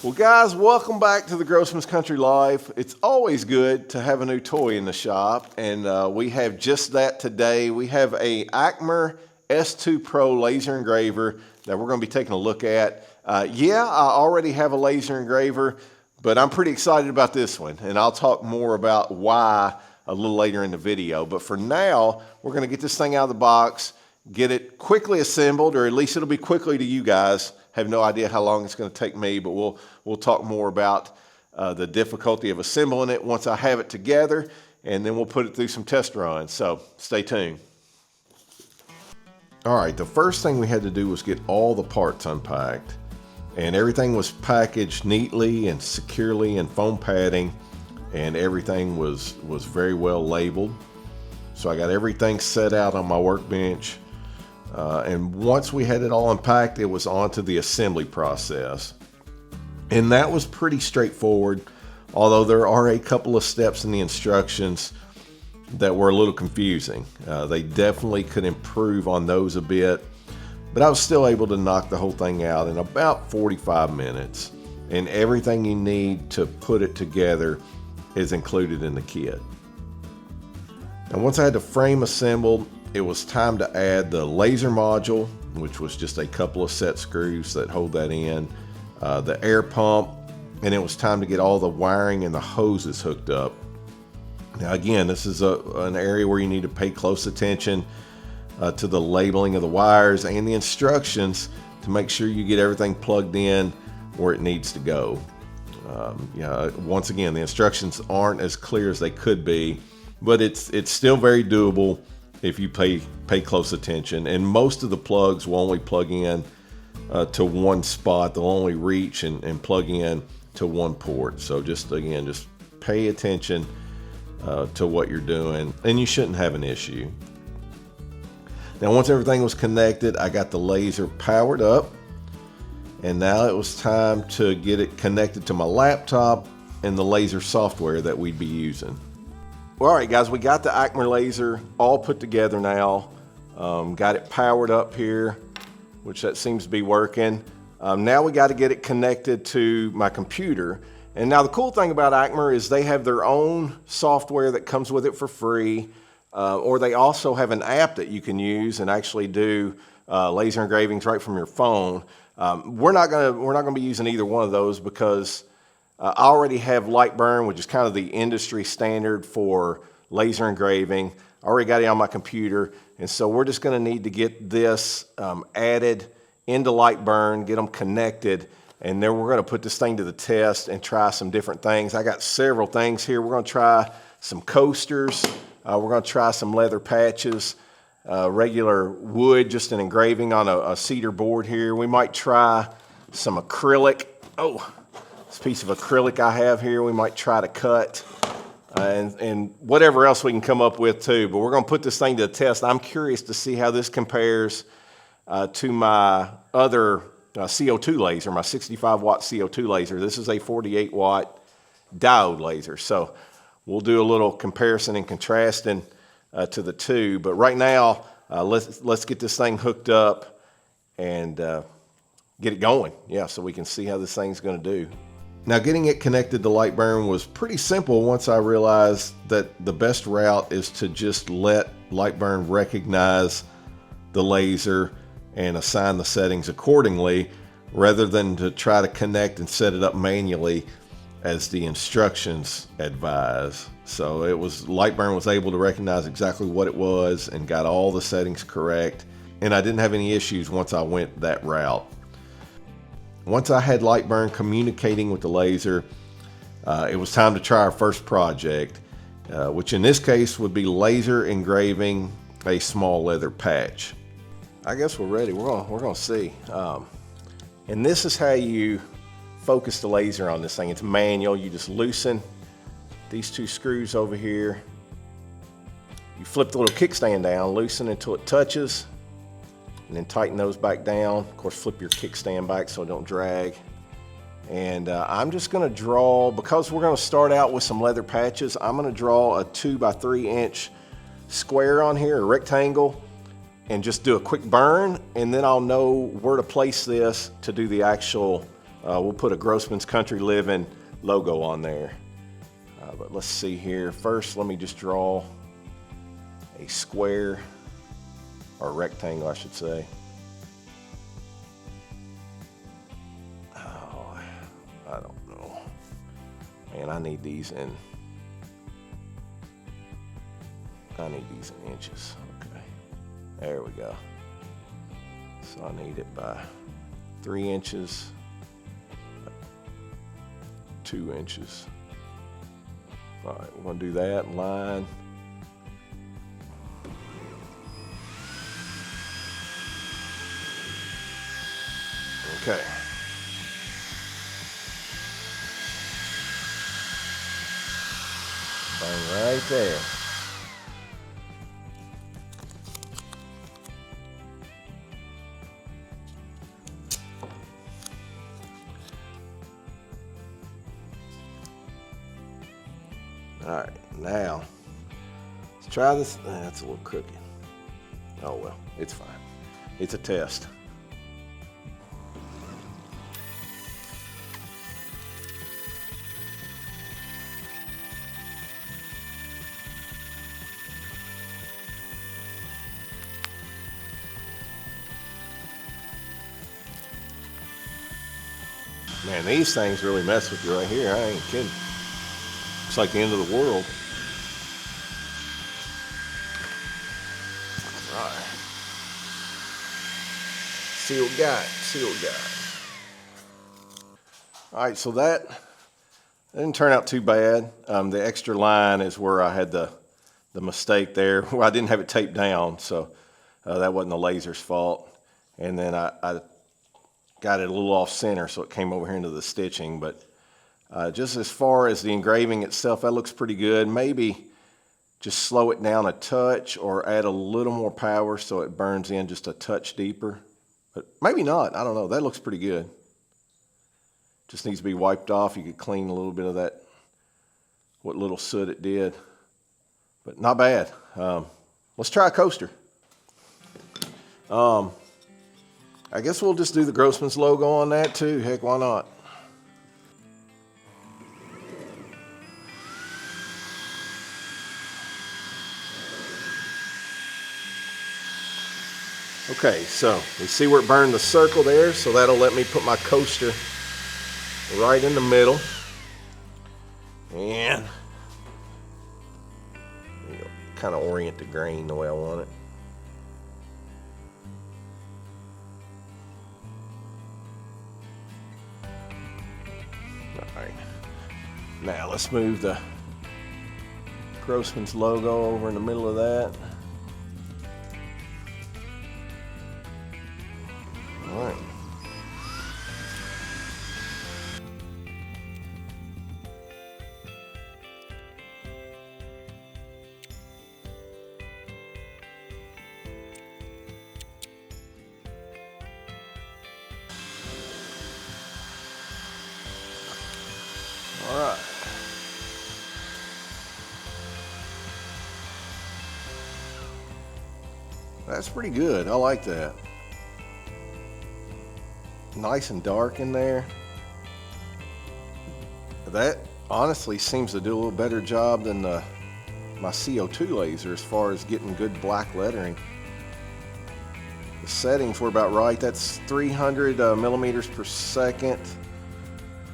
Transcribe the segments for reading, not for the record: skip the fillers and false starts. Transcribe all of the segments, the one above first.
Well guys, welcome back to the Grossman's Country Life. It's always good to have a new toy in the shop, and we have just that today. We have a ACMER S2 Pro laser engraver that we're going to be taking a look at. Yeah, I already have a laser engraver, but I'm pretty excited about this one, and I'll talk more about why a little later in the video. But for now, we're going to get this thing out of the box, get it quickly assembled, or at least it'll be quickly to you guys. Have no idea how long it's going to take me, but we'll talk more about the difficulty of assembling it once I have it together, and then we'll put it through some test runs. So stay tuned. All right, the first thing we had to do was get all the parts unpacked, and everything was packaged neatly and securely in foam padding, and everything was very well labeled. So I got everything set out on my workbench. And once we had it all unpacked, it was on to the assembly process. And that was pretty straightforward, although there are a couple of steps in the instructions that were a little confusing. They definitely could improve on those a bit, but I was still able to knock the whole thing out in about 45 minutes. And everything you need to put it together is included in the kit. And once I had the frame assembled, it was time to add the laser module, which was just a couple of set screws that hold that in, the air pump, and it was time to get all the wiring and the hoses hooked up. Now again, this is an area where you need to pay close attention to the labeling of the wires and the instructions to make sure you get everything plugged in where it needs to go. Once again, the instructions aren't as clear as they could be, but it's still very doable if you pay close attention. And most of the plugs will only plug in to one spot. They'll only reach and plug in to one port. So just pay attention to what you're doing, and you shouldn't have an issue. Now once everything was connected, I got the laser powered up, and now it was time to get it connected to my laptop and the laser software that we'd be using. Well, all right guys, we got the ACMER laser all put together now. Got it powered up here, which that seems to be working. Now we got to get it connected to my computer. And now the cool thing about ACMER is they have their own software that comes with it for free, or they also have an app that you can use and actually do laser engravings right from your phone. We're not gonna be using either one of those because I already have Lightburn, which is kind of the industry standard for laser engraving. I already got it on my computer, and so we're just going to need to get this added into Lightburn, get them connected, and then we're going to put this thing to the test and try some different things. I got several things here. We're going to try some coasters. We're going to try some leather patches, regular wood, just an engraving on a cedar board here. We might try some acrylic. This piece of acrylic I have here, we might try to cut, and whatever else we can come up with too. But we're going to put this thing to the test. I'm curious to see how this compares to my other CO2 laser, my 65 watt CO2 laser. This is a 48 watt diode laser. So we'll do a little comparison and contrasting to the two. But right now, let's get this thing hooked up and get it going. Yeah, so we can see how this thing's going to do. Now getting it connected to Lightburn was pretty simple once I realized that the best route is to just let Lightburn recognize the laser and assign the settings accordingly, rather than to try to connect and set it up manually as the instructions advise. So Lightburn was able to recognize exactly what it was and got all the settings correct, and I didn't have any issues once I went that route. Once I had Lightburn communicating with the laser, it was time to try our first project, which in this case would be laser engraving a small leather patch. I guess we're ready. We're gonna see. And this is how you focus the laser on this thing. It's manual. You just loosen these two screws over here. You flip the little kickstand down, loosen until it touches, and then tighten those back down. Of course, flip your kickstand back so it don't drag. And I'm just gonna draw, because we're gonna start out with some leather patches, I'm gonna draw a 2 by 3 inch square on here, a rectangle, and just do a quick burn, and then I'll know where to place this to do the actual We'll put a Grossman's Country Living logo on there. But let's see here. First, let me just draw a square, or rectangle, I should say. Oh, I don't know. Man, I need these in inches. Okay, there we go. So I need it by 3 inches, 2 inches. All right, we're gonna do that line. Okay. Bang right there. All right, now let's try this. That's a little crooked. Oh well, it's fine. It's a test. Man, these things really mess with you right here. I ain't kidding. It's like the end of the world. All right. See what we got. See what we got. All right, so that didn't turn out too bad. The extra line is where I had the mistake there. Well, I didn't have it taped down, so that wasn't the laser's fault. And then I got it a little off center, so it came over here into the stitching. But just as far as the engraving itself, that looks pretty good. Maybe just slow it down a touch or add a little more power so it burns in just a touch deeper. But maybe not, I don't know. That looks pretty good. Just needs to be wiped off. You could clean a little bit of that, what little soot it did. But not bad. Let's try a coaster. I guess we'll just do the Grossman's logo on that too. Heck, why not? Okay, so you see where it burned the circle there, so that'll let me put my coaster right in the middle. And kind of orient the grain the way I want it. All right, now let's move the Grossman's logo over in the middle of that. All right. All right. That's pretty good. I like that. Nice and dark in there. That honestly seems to do a little better job than my CO2 laser as far as getting good black lettering. The settings were about right. That's 300 millimeters per second,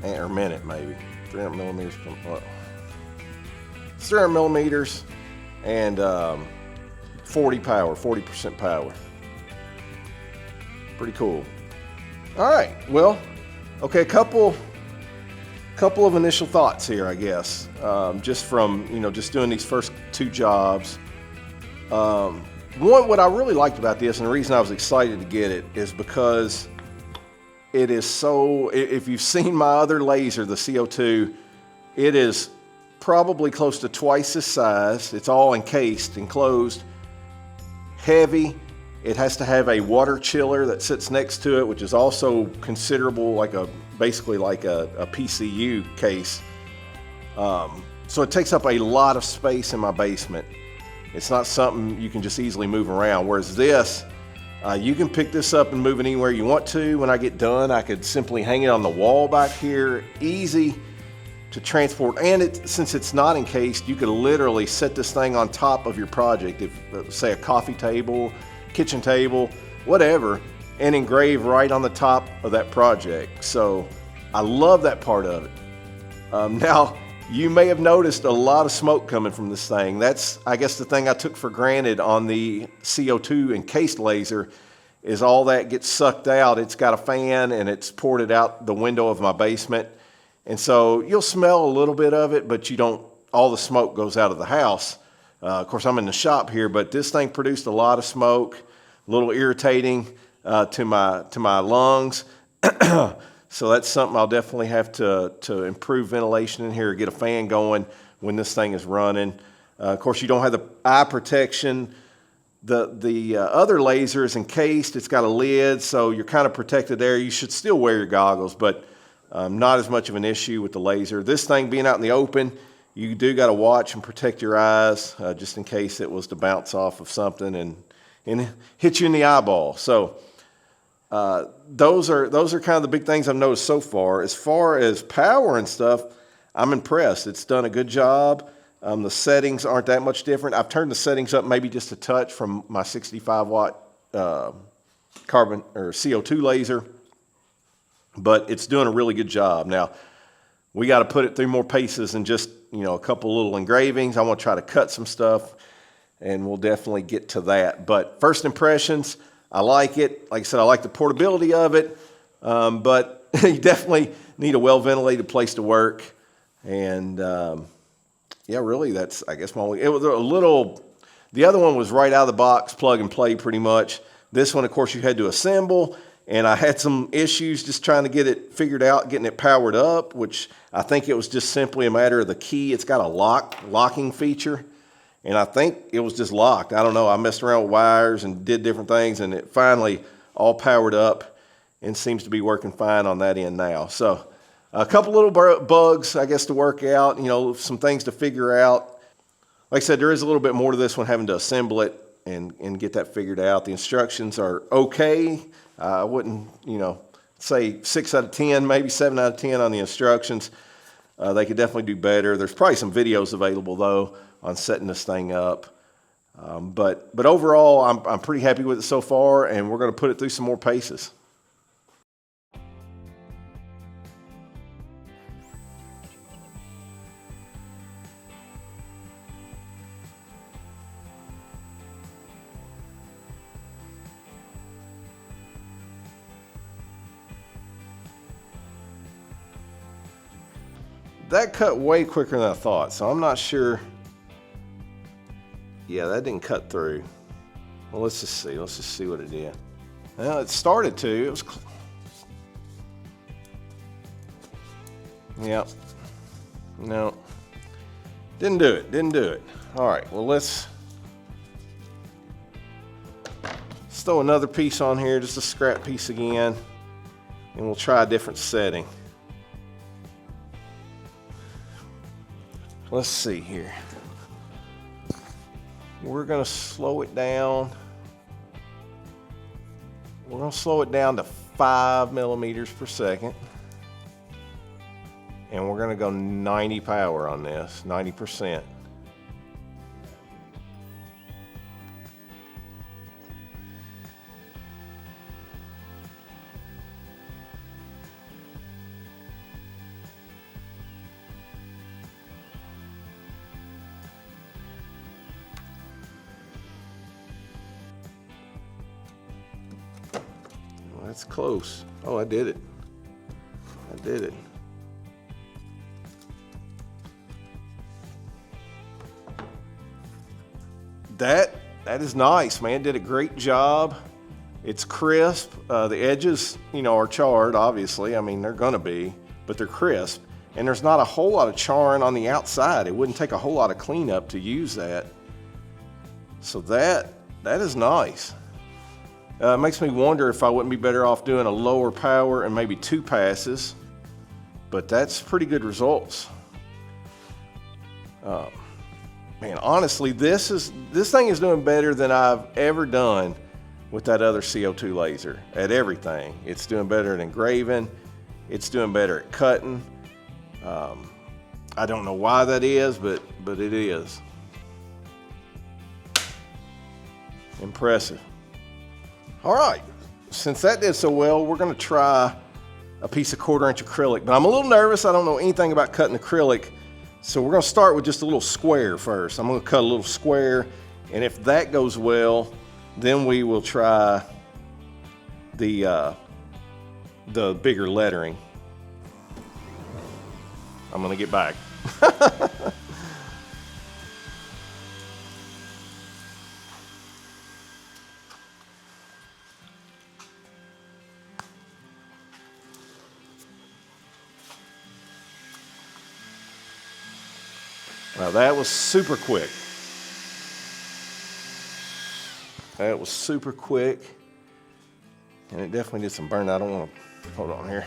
or minute maybe. 300 millimeters per, it's 300 millimeters and 40% power. Pretty cool. All right, well, okay, a couple of initial thoughts here, I guess, just from, just doing these first 2 jobs. What I really liked about this, and the reason I was excited to get it, is because it is so, if you've seen my other laser, the CO2, it is probably close to twice this size. It's all encased, enclosed, heavy. It has to have a water chiller that sits next to it, which is also considerable, basically like a PCU case. So it takes up a lot of space in my basement. It's not something you can just easily move around. Whereas this, You can pick this up and move it anywhere you want to. When I get done, I could simply hang it on the wall back here. Easy to transport, and since it's not encased, you could literally set this thing on top of your project, if say a coffee table, kitchen table, whatever, and engrave right on the top of that project. So I love that part of it. Now, you may have noticed a lot of smoke coming from this thing. That's, I guess, the thing I took for granted on the CO2 encased laser, is all that gets sucked out. It's got a fan and it's poured it out the window of my basement. And so you'll smell a little bit of it, but you don't, all the smoke goes out of the house. Of course, I'm in the shop here, but this thing produced a lot of smoke, a little irritating to my lungs. So that's something I'll definitely have to improve ventilation in here, get a fan going when this thing is running. Of course, you don't have the eye protection. The other laser is encased. It's got a lid, so you're kind of protected there. You should still wear your goggles, but not as much of an issue with the laser. This thing being out in the open, you do got to watch and protect your eyes just in case it was to bounce off of something and hit you in the eyeball. So those are kind of the big things I've noticed so far. As far as power and stuff, I'm impressed. It's done a good job. The settings aren't that much different. I've turned the settings up maybe just a touch from my 65 watt carbon or CO2 laser, but it's doing a really good job. Now, we got to put it through more paces and just, a couple little engravings. I want to try to cut some stuff, and we'll definitely get to that. But first impressions, I like it. Like I said, I like the portability of it, but you definitely need a well-ventilated place to work. And yeah, really, that's, I guess, it was a little, the other one was right out of the box, plug and play pretty much. This one, of course, you had to assemble. And I had some issues just trying to get it figured out, getting it powered up, which I think it was just simply a matter of the key. It's got a locking feature, and I think it was just locked. I don't know. I messed around with wires and did different things, and it finally all powered up and seems to be working fine on that end now. So a couple little bugs, I guess, to work out, some things to figure out. Like I said, there is a little bit more to this one, having to assemble it and get that figured out. The instructions are okay. I wouldn't, say 6 out of 10, maybe 7 out of 10 on the instructions. They could definitely do better. There's probably some videos available, though, on setting this thing up. But overall, I'm pretty happy with it so far, and we're going to put it through some more paces. That cut way quicker than I thought, so I'm not sure. Yeah, that didn't cut through. Well, let's just see. Let's just see what it did. Well, it started to. It was. Yep. No. Didn't do it. Didn't do it. All right. Well, let's throw another piece on here, just a scrap piece again, and we'll try a different setting. Let's see here. We're going to slow it down. We're going to slow it down to 5 millimeters per second. And we're going to go 90 power on this, 90%. That's close. Oh, I did it. I did it. That is nice, man. Did a great job. It's crisp. The edges, are charred, obviously. I mean, they're gonna be, but they're crisp. And there's not a whole lot of charring on the outside. It wouldn't take a whole lot of cleanup to use that. So that is nice. It makes me wonder if I wouldn't be better off doing a lower power and maybe 2 passes, but that's pretty good results. Man, honestly, this thing is doing better than I've ever done with that other CO2 laser at everything. It's doing better at engraving. It's doing better at cutting. I don't know why that is, but it is. Impressive. All right, since that did so well, we're gonna try a piece of 1/4" acrylic, but I'm a little nervous. I don't know anything about cutting acrylic. So we're gonna start with just a little square first. I'm gonna cut a little square, and if that goes well, then we will try the bigger lettering. I'm gonna get back. Now that was super quick. That was super quick. And it definitely did some burn. I don't want to, hold on here.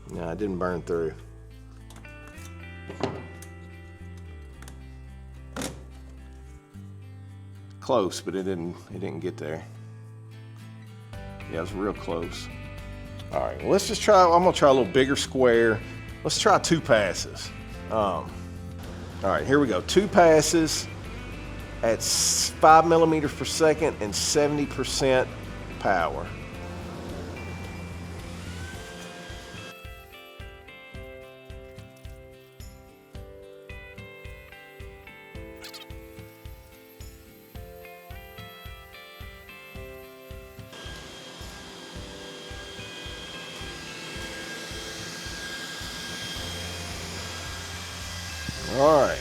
No, it didn't burn through. Close, but it didn't get there. Yeah, it was real close. All right, well, let's just try, I'm gonna try a little bigger square. Let's try 2 passes. All right, here we go. 2 passes at 5 millimeters per second and 70% power. All right,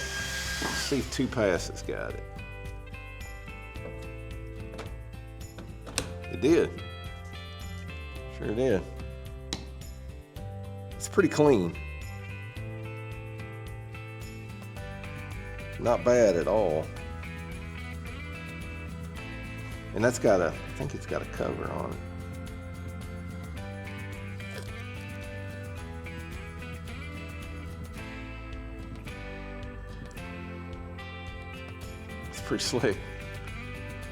let's see if 2 passes got it. It did. Sure did. It's pretty clean. Not bad at all. And that's got a, I think it's got a cover on it. Pretty slick.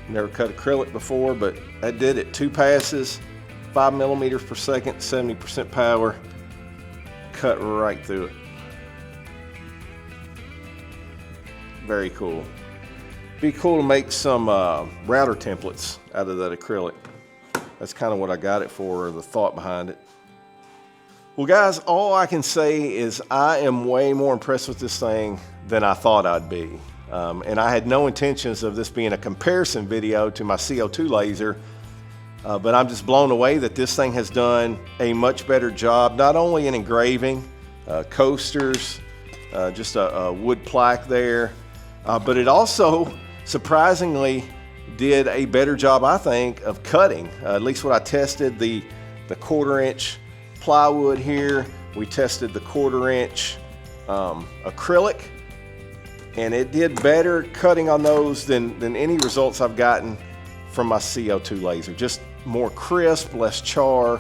Never cut acrylic before, but that did it. 2 passes, 5 millimeters per second, 70% power. Cut right through it. Very cool. Be cool to make some router templates out of that acrylic. That's kind of what I got it for, or the thought behind it. Well guys, all I can say is I am way more impressed with this thing than I thought I'd be. And I had no intentions of this being a comparison video to my CO2 laser, but I'm just blown away that this thing has done a much better job, not only in engraving, coasters, just a wood plaque there, but it also surprisingly did a better job, I think, of cutting. At least what I tested, the 1/4" plywood here, we tested the 1/4" acrylic, and it did better cutting on those than any results I've gotten from my CO2 laser. Just more crisp, less char,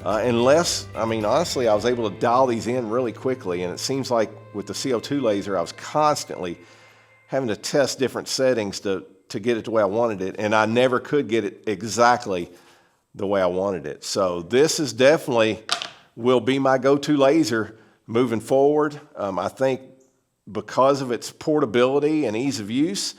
and less, I mean, honestly, I was able to dial these in really quickly, and it seems like with the CO2 laser, I was constantly having to test different settings to get it the way I wanted it, and I never could get it exactly the way I wanted it. So this is definitely will be my go-to laser moving forward. I think because of its portability and ease of use,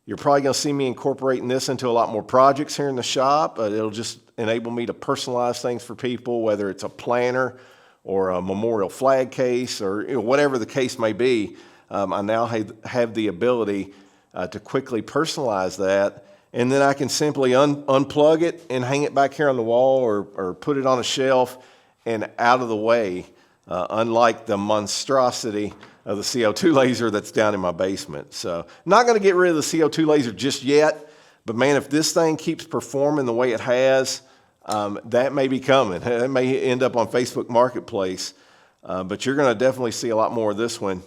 you're probably going to see me incorporating this into a lot more projects here in the shop. It'll just enable me to personalize things for people, whether it's a planner or a memorial flag case or whatever the case may be. I now have the ability to quickly personalize that, and then I can simply unplug it and hang it back here on the wall or put it on a shelf and out of the way, unlike the monstrosity of the CO2 laser that's down in my basement. So not going to get rid of the CO2 laser just yet, but man, if this thing keeps performing the way it has, that may be coming. It may end up on Facebook Marketplace, but you're going to definitely see a lot more of this one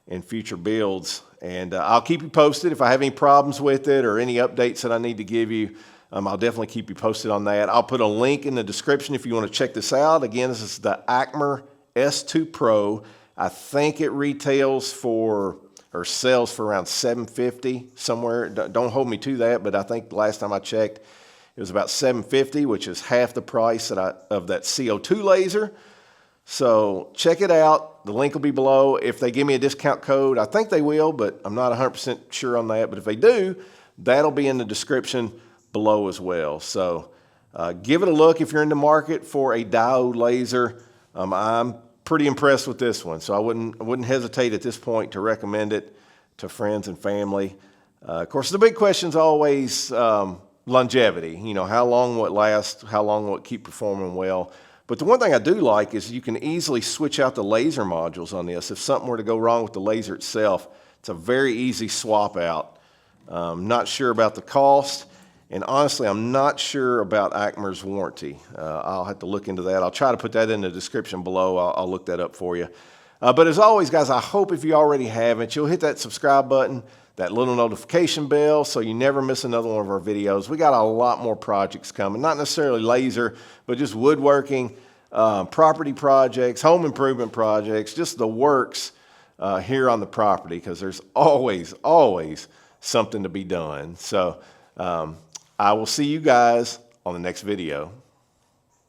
in future builds. And I'll keep you posted if I have any problems with it or any updates that I need to give you. I'll definitely keep you posted on that. I'll put a link in the description if you want to check this out. Again, this is the ACMER S2 Pro. I think it retails for or sells for around $750 somewhere. Don't hold me to that, but I think the last time I checked, it was about $750, which is half the price of that CO2 laser. So check it out. The link will be below. If they give me a discount code, I think they will, but I'm not 100% sure on that. But if they do, that'll be in the description below as well. So give it a look if you're in the market for a diode laser. I'm pretty impressed with this one, so I wouldn't hesitate at this point to recommend it to friends and family. Of course, the big question is always longevity. You know, how long will it last? How long will it keep performing well? But the one thing I do like is you can easily switch out the laser modules on this. If something were to go wrong with the laser itself, it's a very easy swap out. Not sure about the cost, and honestly, I'm not sure about ACMER's warranty. I'll have to look into that. I'll try to put that in the description below. I'll look that up for you. But as always, guys, I hope if you already haven't, you'll hit that subscribe button, that little notification bell, so you never miss another one of our videos. We got a lot more projects coming, not necessarily laser, but just woodworking, property projects, home improvement projects, just the works here on the property, because there's always something to be done. So I will see you guys on the next video.